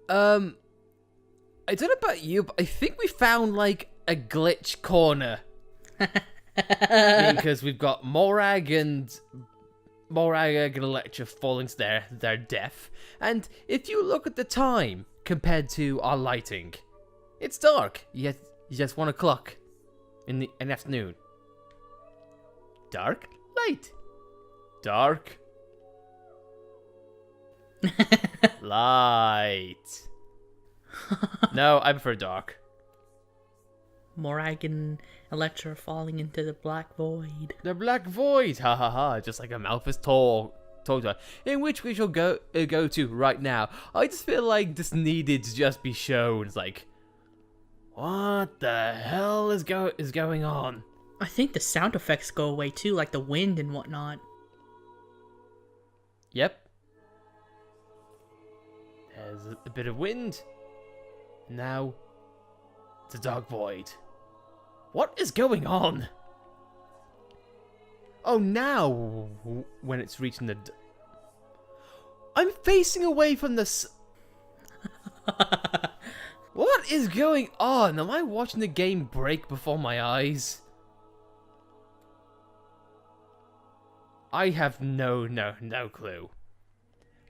I don't know about you, but I think we found, like, a glitch corner. Because we've got Morag and Electra falling to their death. And if you look at the time compared to our lighting, it's dark. Yet just 1 o'clock in the afternoon. Dark, light. Dark. Light. No, I prefer dark. Morag and Electra falling into the black void. The black void, ha ha ha, just like a Malphus told us, in which we shall go to right now. I just feel like this needed to just be shown. It's like, what the hell is going on? I think the sound effects go away too, like the wind and whatnot. Yep. There's a bit of wind. Now, it's a dark void. What is going on? Oh, now, when it's reaching the... I'm facing away from the... What is going on? Am I watching the game break before my eyes? I have no clue.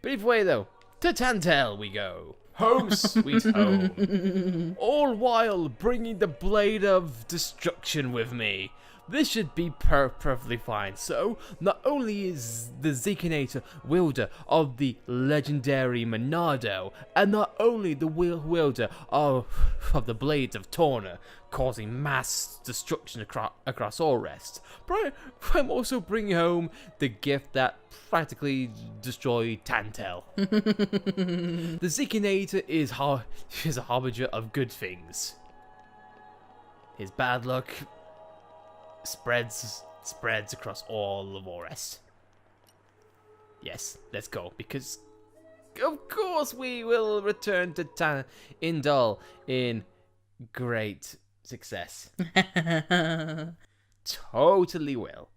But either way, though, to Tantal we go. Home sweet home. All while bringing the blade of destruction with me. This should be perfectly fine. So, not only is the Xenoblade wielder of the legendary Monado, and not only the wielder of the blades of Torna, causing mass destruction across all rests, but I'm also bringing home the gift that practically destroyed Tantal. The Xenoblade is a harbinger of good things. His bad luck spreads across all of Orest. Yes, let's go, because of course we will return to Indal in great success. Totally will.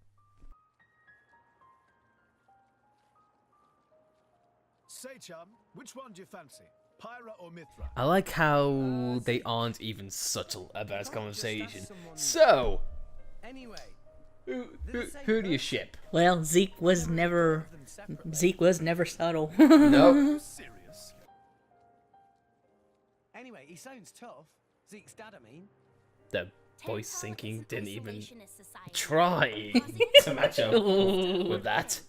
Say, chum, which one do you fancy, Pyra or Mithra? I like how they aren't even subtle about this conversation. So, Anyway, who do you ship? Well, Zeke was never subtle. No. serious. Anyway, he sounds tough. Zeke's dad, I mean. The voice syncing didn't even try to match up with that.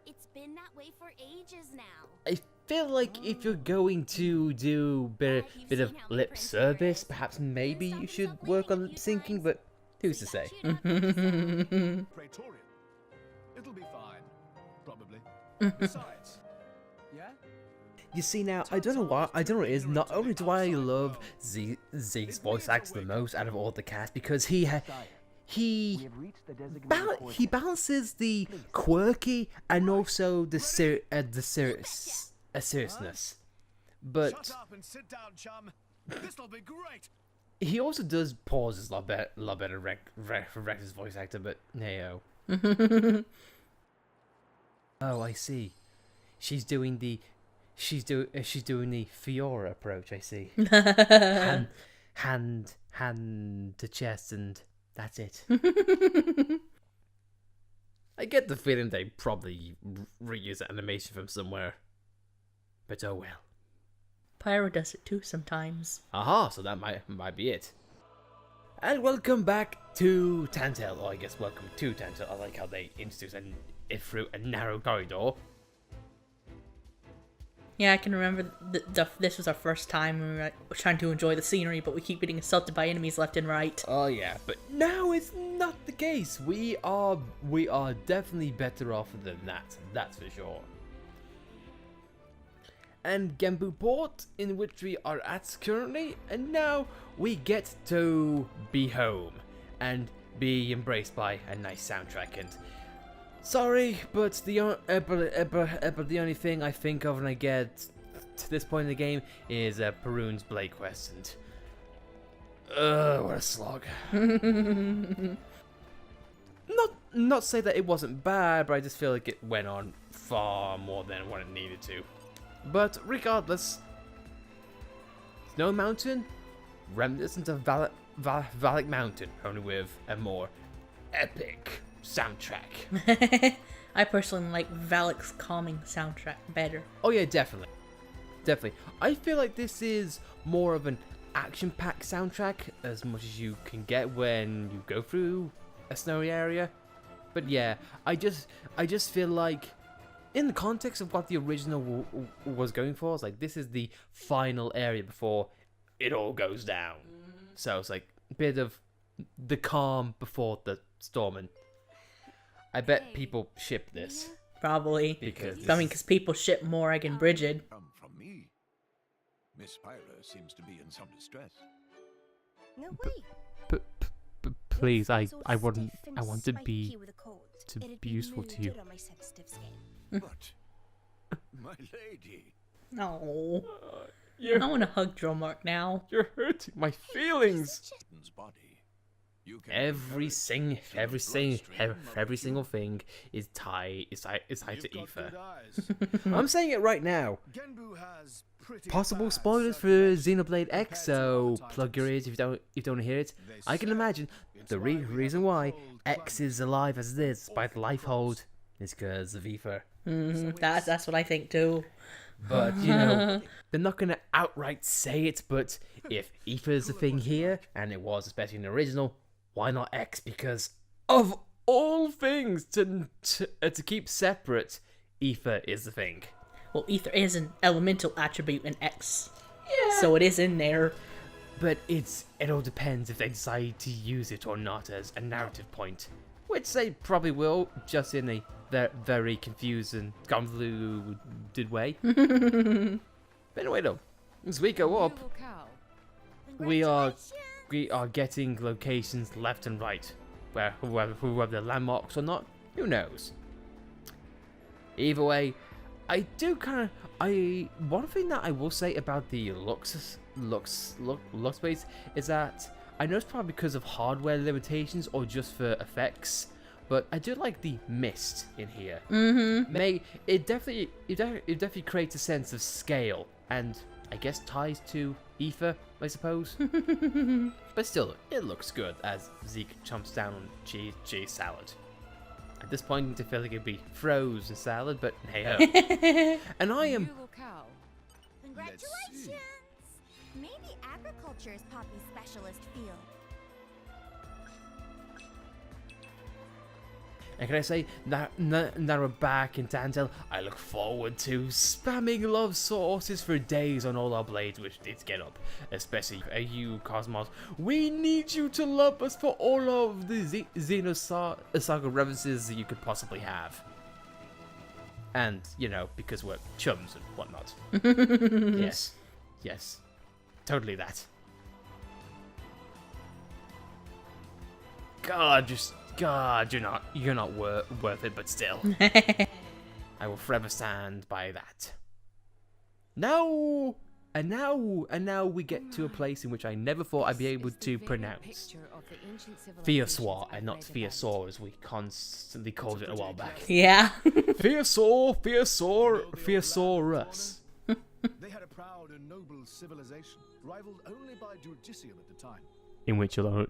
It's been that way for ages now. I feel like if you're going to do bit of lip service, perhaps maybe you should work on lip syncing, but who's to say? Praetorian. It'll be fine. Probably. Besides. Yeah? You see now, I don't know what it is. Not only do I love Zeke's voice actor the most out of all the cast, because he balances the quirky and also the seriousness. But Shut up and sit down, chum. This'll be great. he also does pauses a lot better for Rex's voice actor, but hey-o. Oh, I see. She's doing the Fiora approach, I see. hand to chest, and that's it. I get the feeling they probably reuse that animation from somewhere. But oh well. Pyro does it too sometimes. Aha, so that might be it. And welcome back to Tantal, or I guess welcome to Tantal. I like how they introduce it through a narrow corridor. Yeah, I can remember this was our first time we were trying to enjoy the scenery, but we keep getting assaulted by enemies left and right. Oh yeah, but now it's not the case. We are definitely better off than that. That's for sure. And Genbu Port, in which we are at currently, and now we get to be home and be embraced by a nice soundtrack. And sorry, but the only thing I think of when I get to this point in the game is Perun's Blade Quest, and what a slog. Not say that it wasn't bad, but I just feel like it went on far more than what it needed to. But regardless, Snow Mountain, reminiscent of Valak Mountain, only with a more epic soundtrack. I personally like Valak's calming soundtrack better. Oh yeah, definitely. Definitely. I feel like this is more of an action-packed soundtrack, as much as you can get when you go through a snowy area. But yeah, I just feel like, in the context of what the original was going for, it's like this is the final area before it all goes down. So it's like a bit of the calm before the storm, and I bet people ship this. Probably. Because I mean, because people ship Morag and Bridget. Come from me. Miss Spyro seems to be in some distress. No way. Please, I want to It'd be useful to you. good on my sensitive skin. But, my lady, No. You're, I want to hug Drillmark now. you're hurting my feelings. Satan's body. You can Every inherit single thing is tied to You've got Aoife. good eyes. I'm saying it right now. Genbu has pretty Possible bad spoilers for circulation Xenoblade X, compared to so other plug your titles. ears if you don't hear it. They I can say imagine it's the why we have reason a why cold X climate. is alive as it is by the life hold is because of Aoife. That's what I think too. But you know, they're not gonna outright say it. But if Aoife is the thing here, and it was especially in the original, why not X? Because of all things to keep separate, Aoife is the thing. Well, Ether is an elemental attribute in X. Yeah. So it is in there. But it all depends if they decide to use it or not as a narrative point, which they probably will, just in a very confused and convoluted way. But anyway, though, as we go up, we are getting locations left and right, where whoever the landmarks or not, who knows. Either way, one thing that I will say about the looks space is that I know it's probably because of hardware limitations or just for effects, but I do like the mist in here. It definitely creates a sense of scale, and I guess ties to Aoife, I suppose. But still, it looks good as Zeke chomps down on cheese salad. At this point, I feel like it'd be frozen salad, but hey ho. And I am. Congratulations! Maybe agriculture is Poppy's specialist field. And can I say, now we're back in Tantal, I look forward to spamming love sources for days on all our blades, which need to get up. Especially you, Cosmos. We need you to love us for all of the Xenosaga references that you could possibly have. And, you know, because we're chums and whatnot. Yes. Totally that. God, you're not worth it, but still. I will forever stand by that. Now we get to a place in which I never thought I'd be able to pronounce. Theosaur and not Theosaur, as we constantly called it a while back. Yeah. Theosaurus. They had a proud and noble civilization, rivaled only by Judicium at the time. In which you'll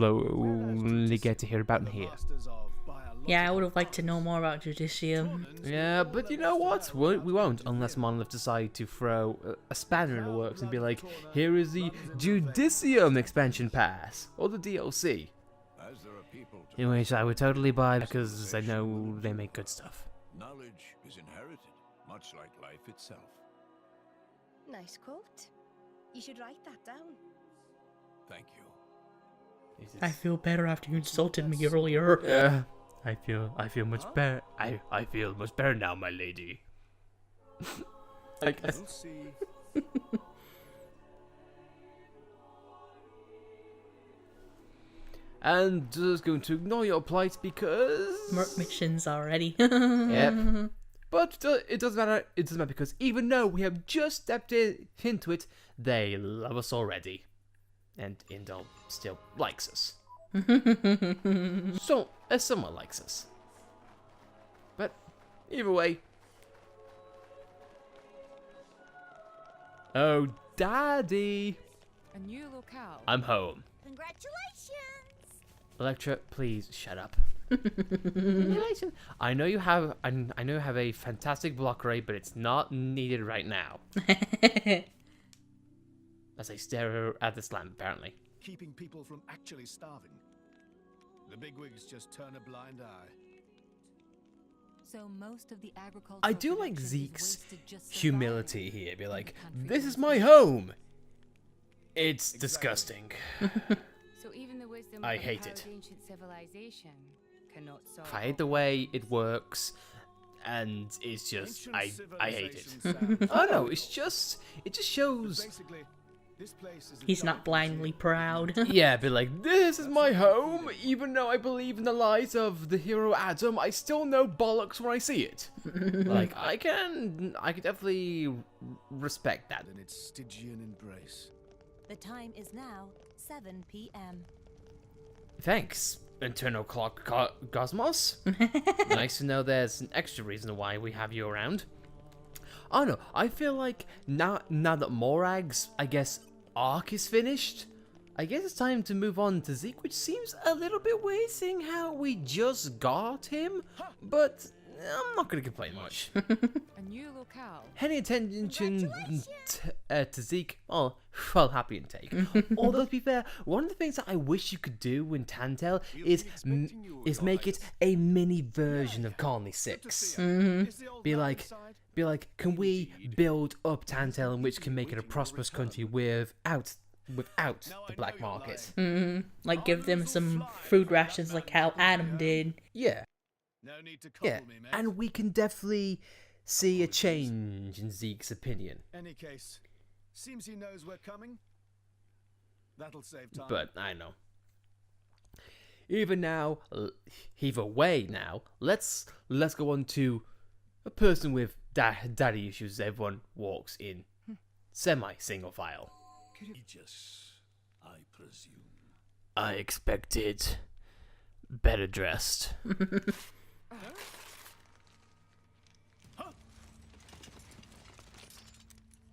only get to hear about in here. Yeah, I would have liked to know more about Judicium. Yeah, but you know what? We won't, unless Monolith decide to throw a spanner in the works and be like, here is the Judicium expansion pass, or the DLC. In which I would totally buy, because I know they make good stuff. Knowledge is inherited, much like life itself. Nice quote. You should write that down. Thank you. I feel better after you insulted me earlier. Yeah, I feel much better. I feel much better now, my lady. I guess. We'll see. And just going to ignore your plight because Merc missions already. Yep. But it doesn't matter. It doesn't matter because even though we have just stepped into it, they love us already, and Indal still likes us. So, someone likes us. But either way, Oh, Daddy. A new locale. I'm home. Congratulations! Electra, please shut up. Congratulations. I know you have a fantastic block rate, but it's not needed right now. As I stare at this lamp, apparently. Keeping people from actually starving. The bigwigs just turn a blind eye. So most of the agricultural I do like production is Zeke's wasted just humility surviving. here. Be like, Country this is was my the- home. It's disgusting. So even the wisdom I of hate a it. proud ancient civilization cannot solve I hate the way it works, and it's just Ancient I hate it. civilization sounds Oh no, horrible. it just shows. Basically, this place is a He's not giant blindly museum. proud. Yeah, be like, this is my home. Even though I believe in the lies of the hero Adam, I still know bollocks when I see it. Like I can definitely respect that. In its Stygian embrace. The time is now 7 p.m. Thanks, internal clock cosmos. Nice to know there's an extra reason why we have you around. Oh no, I feel like now that Morag's, I guess, arc is finished, I guess it's time to move on to Zeke, which seems a little bit weird seeing how we just got him, but I'm not gonna complain much. a new locale. Any attention to Zeke, well, happy and take. Although to be fair, one of the things that I wish you could do in Tantal is make it a mini version of Colony 6. Be like, can we build up Tantal, in which can make it a prosperous country without the black market? Like, give them some food rations like how Adam did. Yeah. No need to coddle Yeah, me, mate. and we can definitely see a change in Zeke's opinion. Any case, seems he knows we're coming. That'll save time. But I know. Either way now, let's go on to a person with daddy issues. Everyone walks in semi-single file. Aegis, I presume. I expected better dressed.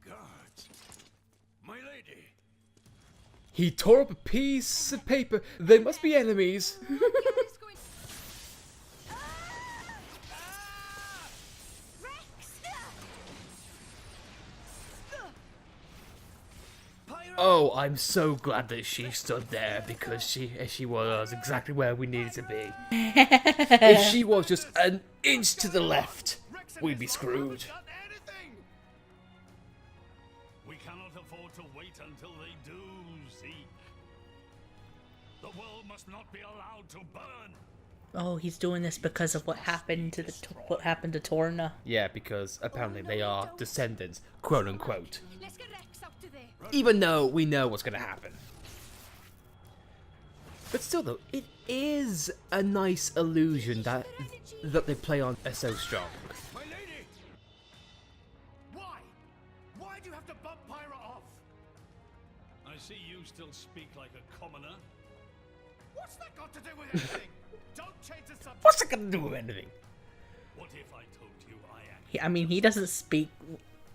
Guards, my lady. He tore up a piece of paper. They must be enemies. Oh, I'm so glad that she stood there because she was exactly where we needed to be. If she was just an inch to the left, we'd be screwed. We cannot afford to wait until they do, Zeke. The world must not be allowed to burn. Oh, he's doing this because of what happened to Torna. Yeah, because apparently they are descendants, quote unquote. Let's get Rex up to there. Even though we know what's gonna happen. But still though, it is a nice illusion that they play on so strong. My lady! Why? Why do you have to bump Pyra off? I see you still speak like a commoner. What's that got to do with anything? Don't change the subject. What's it gonna do with anything? What if I told you I am? I mean, he doesn't speak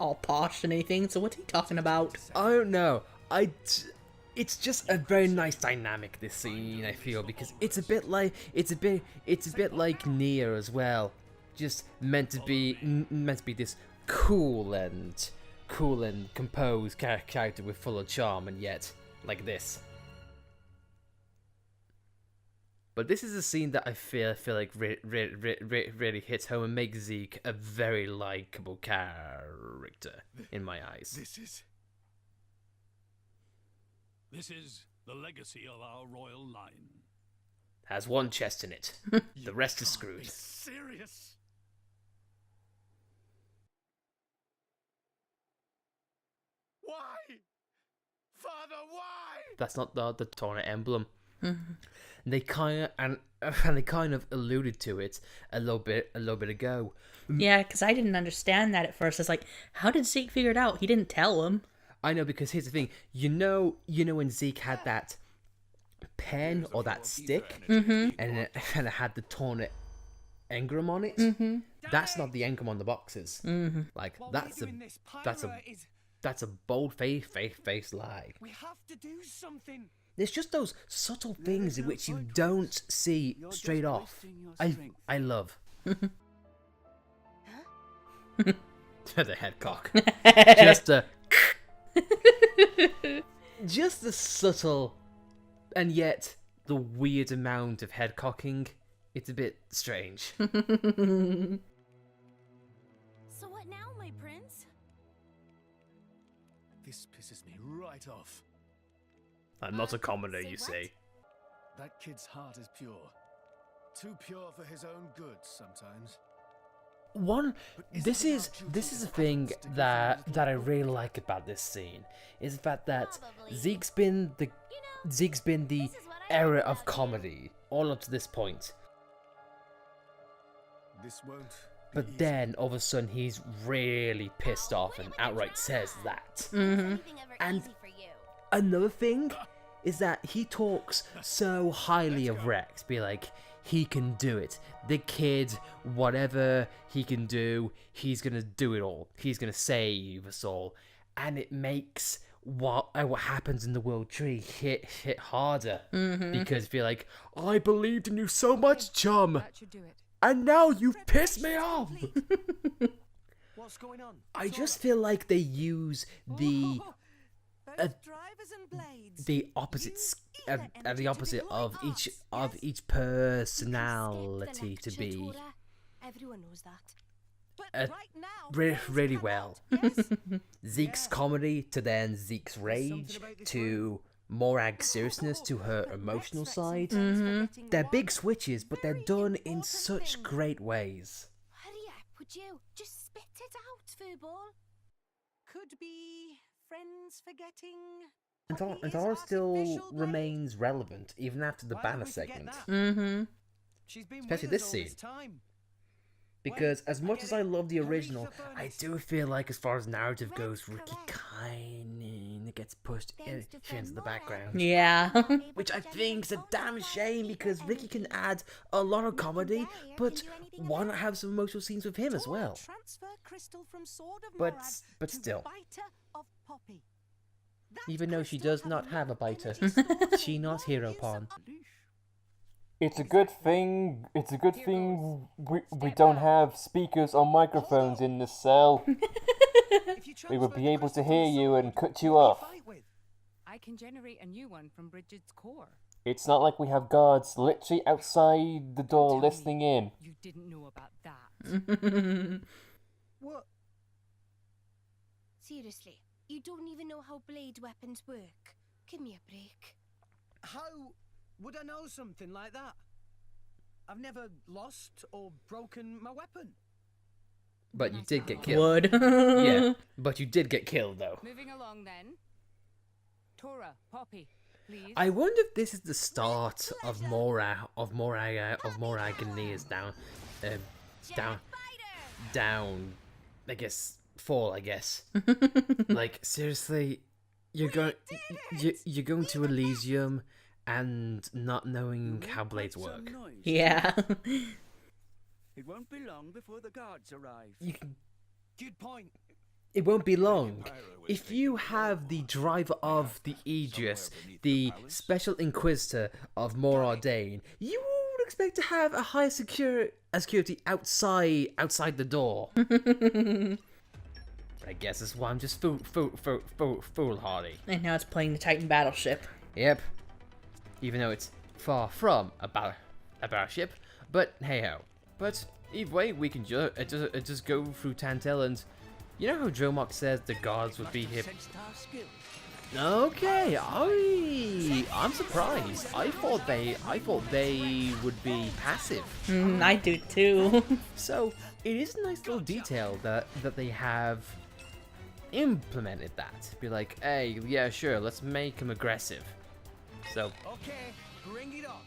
all posh and anything, so what's he talking about? I don't know. It's just a very nice dynamic, this scene, I feel, because it's a bit like Nier as well. Just meant to be this cool and composed character with full of charm, and yet like this. But this is a scene that I feel like really hits home and makes Zeke a very likable character in my eyes. This is the legacy of our royal line. Has one chest in it. The rest is screwed. Serious? Why? Father, why? That's not the Torna emblem. They kind of alluded to it a little bit ago. Yeah, because I didn't understand that at first. It's like, how did Zeke figure it out? He didn't tell him. I know, because here's the thing. You know when Zeke had that pen or that stick, and it had the Torna engram on it. That's not the engram on the boxes. Like that's a that's a bold face lie. We have to do something. There's just those subtle things in which you don't see straight off. I love. The head cock. Just the subtle and yet the weird amount of head cocking. It's a bit strange. So what now, my prince? This pisses me right off. I'm not a commoner, you see. That kid's heart is pure. Too pure for his own good sometimes. This is a thing that I really like about this scene, is the fact that Zeke's been the era of comedy all up to this point. This won't. But then all of a sudden he's really pissed off and outright says that. And another thing is that he talks so highly of Rex, be like, he can do it. The kid, whatever he can do, he's gonna do it all. He's gonna save us all. And it makes what happens in the World Tree hit harder. Because be like, I believed in you so much, chum. That should do it. And now you've pissed me off. What's going on? I just feel like they use the opposites the opposite of each personality to be Everyone knows that. really well. Zeke's comedy to then Zeke's rage to Morag's seriousness to her emotional side. They're big switches, but they're done in such great ways. Hurry up, would you? Just spit it out, Furball. Could be friends forgetting. Antara still remains relevant even after the banner segment. She's been Especially with us this all scene. this time. Because as much as I love the original, I do feel like as far as narrative goes, Ricky kinda gets pushed into the background. Yeah. Which I think is a damn shame because Ricky can add a lot of comedy, but why not have some emotional scenes with him as well? But still, even though she does not have a biter, she not hero pawn. It's a good thing. It's a good thing we don't have speakers or microphones in this cell. We would be able to hear you and cut you off. I can generate a new one from Bridget's core. It's not like we have guards literally outside the door listening in. You didn't know about that. What? Seriously, you don't even know how blade weapons work. Give me a break. How would I know something like that? I've never lost or broken my weapon. But you did get killed. Would. Yeah, but you did get killed though. Moving along then. Tora, Poppy, please. I wonder if this is the start of Morag and Nia's down. I guess fall. I guess. Like seriously, you're going to Elysium and not knowing how blades work. Yeah. It won't be long before the guards arrive. Good point. It won't be long. If you have the driver of the Aegis, the special inquisitor of Morardain, you would expect to have a high security outside the door. I guess that's why I'm just foolhardy. And now it's playing the Titan battleship. Yep. Even though it's far from a battleship, but hey ho. But either way, we can just go through Tantal, and you know how Dromok says the guards would be here. Okay, I'm surprised. I thought they would be passive. I do too. So it is a nice little detail that they have implemented that. Be like, hey, yeah, sure, let's make them aggressive. So. Okay, bring it on.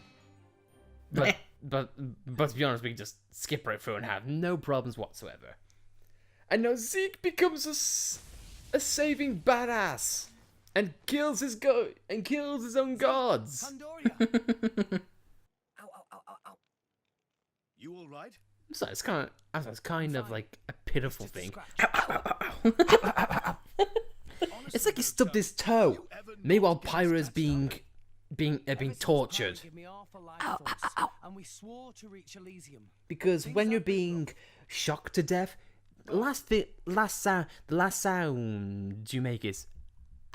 But to be honest, we can just skip right through and have no problems whatsoever. And now Zeke becomes a saving badass and kills his own gods. Pandoria. Ow. You all right? So it's kind of like a pitiful thing. It's like he stubbed his toe. Meanwhile, Pyra's being tortured. Ow, ow, ow. And we swore to reach Elysium. Because when you're being shocked to death, the last sound you make is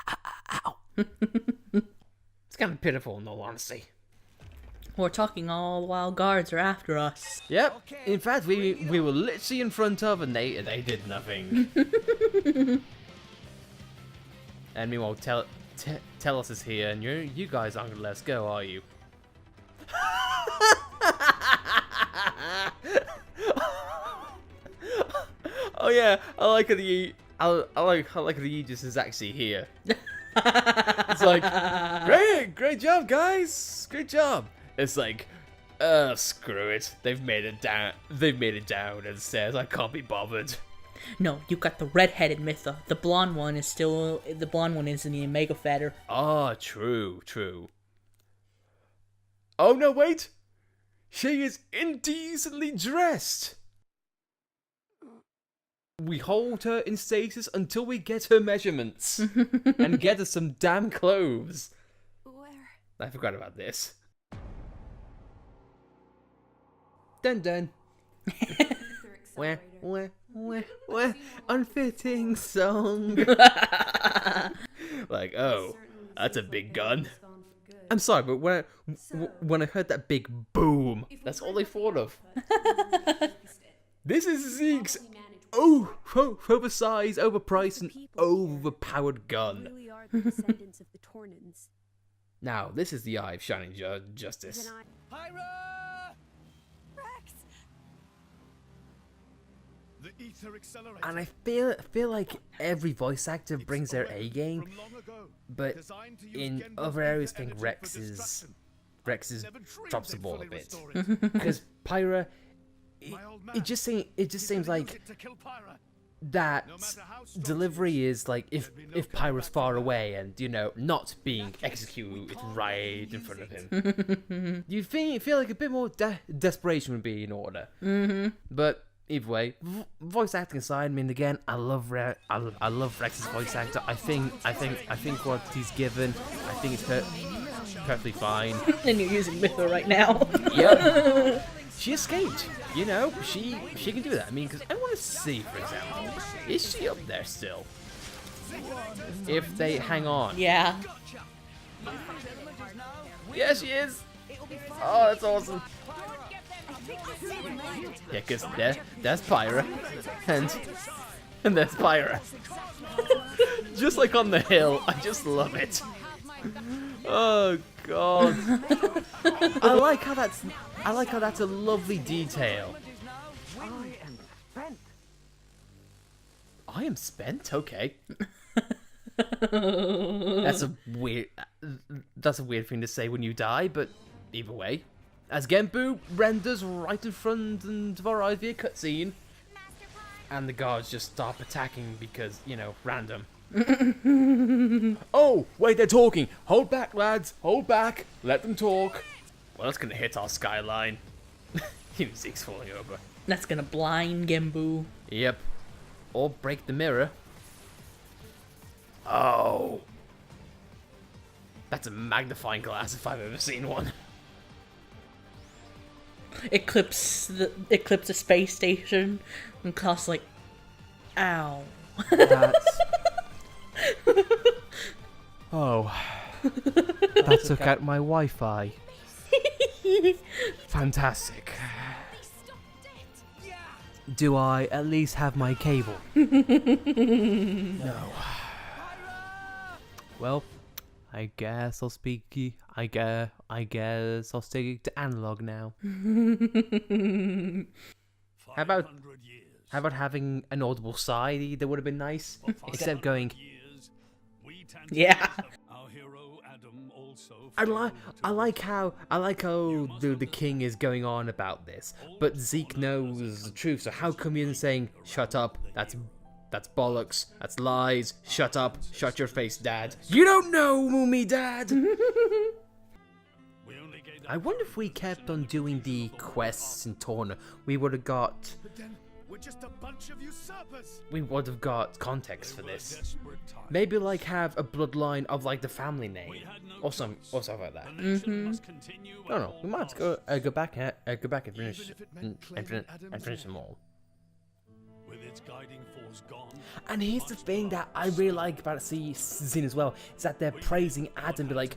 ow, ow, ow. It's kind of pitiful, in all honesty. We're talking all the while guards are after us. Yep. In fact, we were literally in front of, and they did nothing. And meanwhile, Telos is here, and you guys aren't gonna let us go, are you? Oh yeah, I like how the Aegis is actually here. It's like, great job, guys, great job. It's like, screw it. They've made it down and says I can't be bothered. No, you got the red-headed Mytha. The blonde one is in the Omega Feather. Ah, true. Oh no, wait! She is indecently dressed! We hold her in stasis until we get her measurements. And get her some damn clothes. Where? I forgot about this. Dun. Where? Unfitting song. Like, oh, that's a big gun. I'm sorry, but when I heard that big boom, that's all I thought of. This is Zeke's oversized, overpriced, and overpowered gun. Now, this is the Eye of Shining Justice. Pyra! Rex! The ether accelerator. And I feel like every voice actor brings their A game, but in other areas, I think Rex's drops the ball a bit. Because Pyra, it just seems like that delivery is like if Pyra's far away and not being executed right in front of him, you feel like a bit more desperation would be in order. But either way, voice acting aside, I mean, again, I love Rex's voice actor. I think what he's given, I think it's perfectly fine. And you're using Mytha right now. Yep. She escaped. She can do that. I mean, because I want to see, for example, is she up there still? If they hang on. Yeah. Yeah, she is. Oh, that's awesome. Yeah, because there's Pyra, and there's Pyra. Just like on the hill, I just love it. Oh god. I like how that's a lovely detail. I am spent? Okay. That's a weird thing to say when you die, but either way. As Genbu renders right in front of our eyes via cutscene, and the guards just stop attacking because, random. Oh, wait, they're talking. Hold back, lads. Hold back. Let them talk. Well, that's gonna hit our skyline. Zeke's falling over. That's gonna blind Genbu. Yep. Or break the mirror. Oh. That's a magnifying glass if I've ever seen one. Eclipse the space station and costs like, ow. That's... Oh. That took out my Wi-Fi. Fantastic. Do I at least have my cable? No. Well, I guess I'll guess I'll stick to analog now. How about having an audible sigh? That would have been nice. Instead of going. Yeah. I like how the king is going on about this, but Zeke knows the truth. So how come you're saying shut up? That's bollocks. That's lies. Shut up. Shut your face, Dad. You don't know me, Dad. I wonder if we kept on doing the quests in Torna, we would have got just a bunch of usurpers. we would have got context for this. Maybe like have a bloodline of like the family name or something like that. No, we might have to go back and finish and finish them all. With its guiding force gone, And here's the thing that I really like about the scene as well, is that they're praising Adam, be like,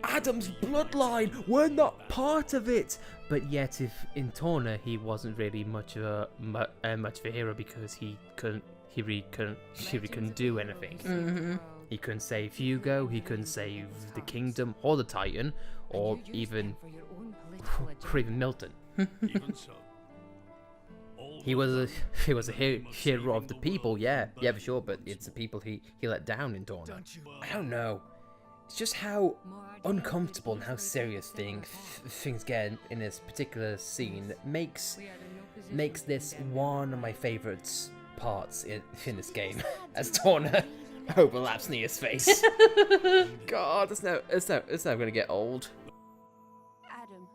Adam's bloodline, we're not part of it. But yet, if in Torna he wasn't really much of a hero because he really couldn't do anything. He couldn't save Hugo, he couldn't save the kingdom or the Titan, or even Milton. even so. He was a hero of the people, yeah, for sure. But it's the people he let down in Torna. I don't know. It's just how uncomfortable and how serious things get in this particular scene that makes this one of my favorite parts in this game, as Torna overlaps Nia's face. God, it's never gonna get old. Adam.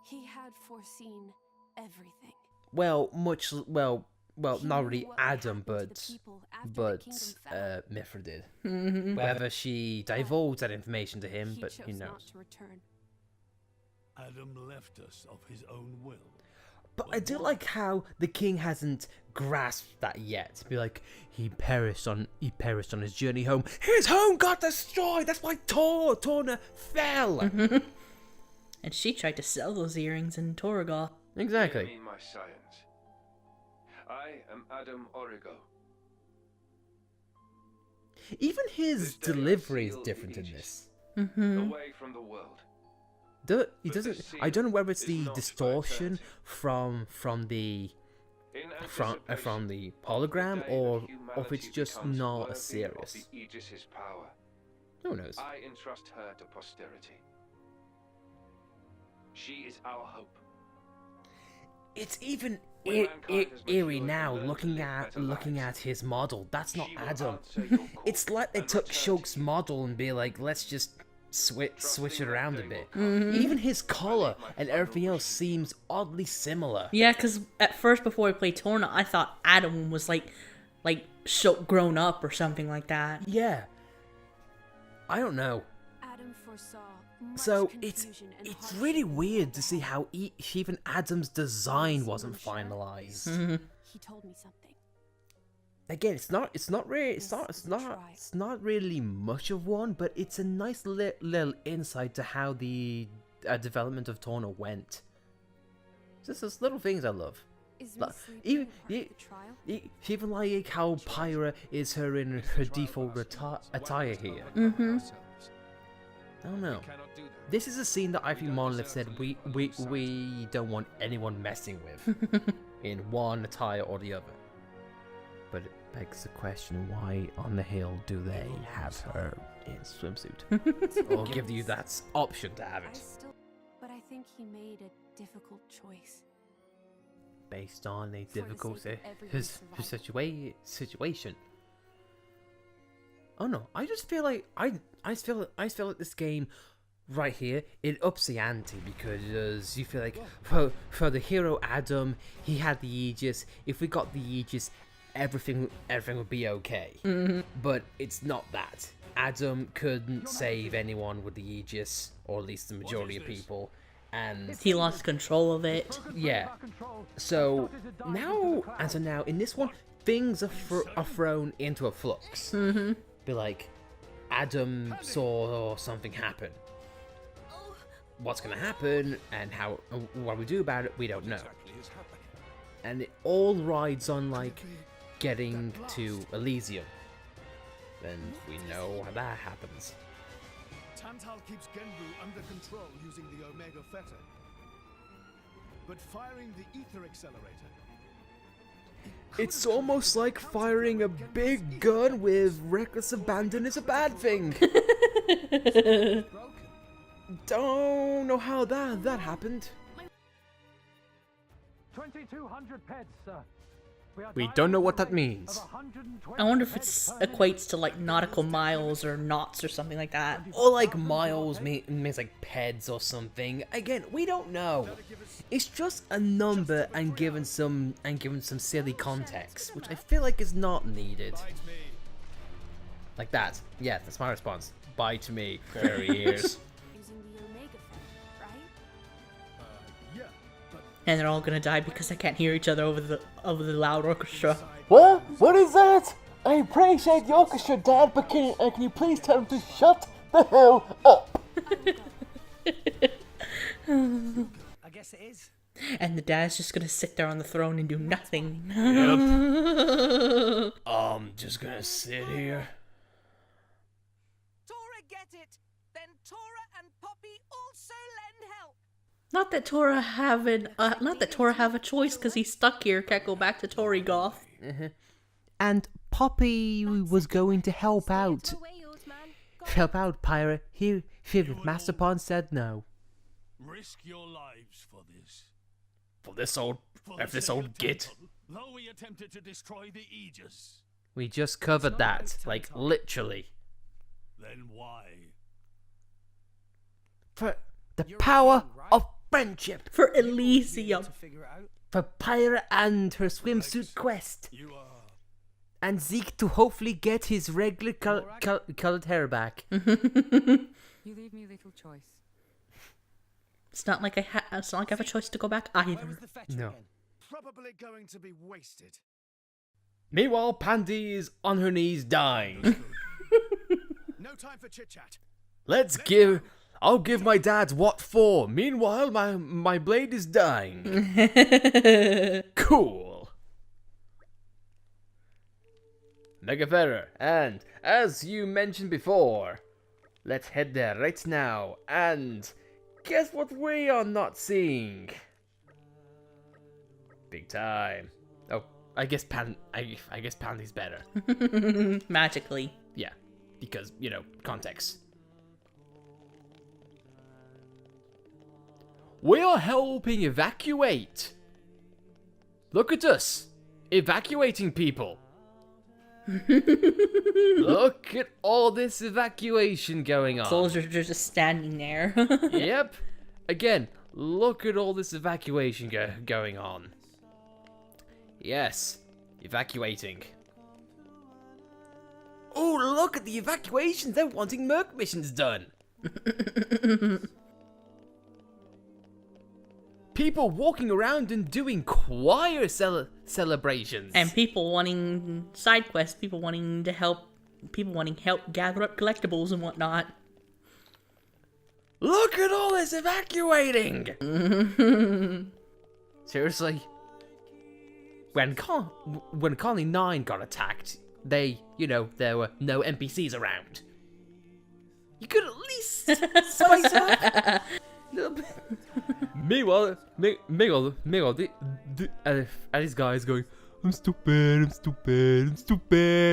He had foreseen everything. Well, not really Adam, but Mithra did. Whether she divulged that information to him, but who knows. Adam left us of his own will. But I do like how the king hasn't grasped that yet. Be like, he perished on his journey home. His home got destroyed. That's why Torna fell. And she tried to sell those earrings in Torgoth. Exactly. I mean my science. I am Adam Origo. Even his delivery is different in this. Away from the world. He doesn't. I don't know whether it's the distortion from the hologram, or if it's just not as serious. Who knows? I entrust her to posterity. She is our hope. It's even eerie now looking at his model. That's not Adam. It's like they took Shulk's model and be like, let's just switch it around a bit. Even his collar and everything else seems oddly similar. Yeah, because at first, before I played Torna, I thought Adam was like Shulk grown up or something like that. Yeah. I don't know. Adam foresaw much So it's confusion and really weird to see how even Adam's design wasn't finalized. He told me something. Again, it's not really much of one, but it's a nice little insight to how the development of Torna went. Just those little things I love. Even like how Pyra is in her default attire here. I don't know. This is a scene that I think Monolith said we don't want anyone messing with in one attire or the other. But it begs the question, why on the hill do they have her in swimsuit? Or give you that option to have it? But I think he made a difficult choice. Based on a difficult situation. Oh no, I just feel like I feel like this game right here, it ups the ante, because you feel like for the hero Adam, he had the Aegis. If we got the Aegis, everything would be okay. But it's not that. Adam couldn't save anyone with the Aegis, or at least the majority of people, and he lost control of it. Yeah. So now in this one, things are thrown into a flux. Be like, Adam saw something happen. What's gonna happen and what we do about it, we don't know. And it all rides on like getting to Elysium. Then we know how that happens. Tantal keeps Genbu under control using the Omega Fetter. But firing the ether accelerator... It's almost like firing a big gun with reckless abandon is a bad thing. Don't know how that happened. 2200 pets, sir. We don't know what that means. I wonder if it equates to like nautical miles or knots or something like that. Or like miles means like peds or something. Again, we don't know. It's just a number and given some silly context, which I feel like is not needed. Like that. Yeah, that's my response. Bye to me, furry ears. And they're all gonna die because they can't hear each other over the loud orchestra. What? What is that? I appreciate the orchestra, Dad, but can you please tell them to shut the hell up? I guess it is. And the dad's just gonna sit there on the throne and do nothing. Yep. I'm just gonna sit here. Tora get it. Then Tora and Poppy also lend help. Not that Tora have a choice because he's stuck here. Can't go back to Tori Goth. And Poppy was going to help out. Help out, Pyra. Here, Master Pond said no. Risk your lives for this. For this old git. Though we attempted to destroy the Aegis. We just covered that, like literally. Then why? For the power of friendship. For Elysium. For Pyra and her swimsuit quest. And Zeke to hopefully get his regular colored hair back. You leave me little choice. It's not like I have a choice to go back either. No. Probably going to be wasted. Meanwhile, Pandy is on her knees dying. No time for chit chat. I'll give my dad what for. Meanwhile, my blade is dying. Cool. Megaferrer, and as you mentioned before, let's head there right now. And guess what we are not seeing? Big time. Oh, I guess Pandy's better. Magically. Yeah, because context. We are helping evacuate. Look at us, evacuating people. Look at all this evacuation going on. Soldiers are just standing there. Yep. Again, look at all this evacuation going on. Yes, evacuating. Oh, look at the evacuations. They're wanting Merc missions done. People walking around and doing choir celebrations. And people wanting side quests, people wanting help gather up collectibles and whatnot. Look at all this evacuating! Seriously? When Colony 9 got attacked, there were no NPCs around. You could at least spice up a little bit. Meanwhile, these guys going, I'm stupid,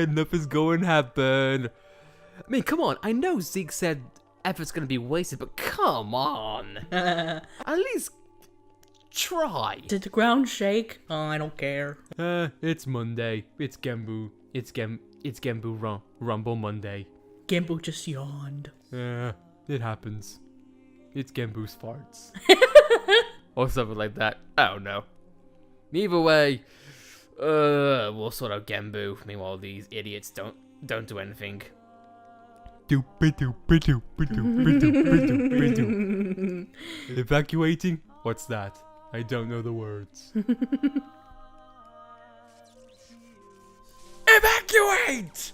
nothing's going to happen. I mean, come on, I know Zeke said effort's going to be wasted, but come on. At least try. Did the ground shake? Oh, I don't care. It's Monday. It's Genbu Rumble Monday. Genbu just yawned. It happens. It's Genbu's farts. Or something like that. I don't know. Either way, we'll sort out Genbu. Meanwhile, these idiots don't do anything. Evacuating? What's that? I don't know the words. Evacuate!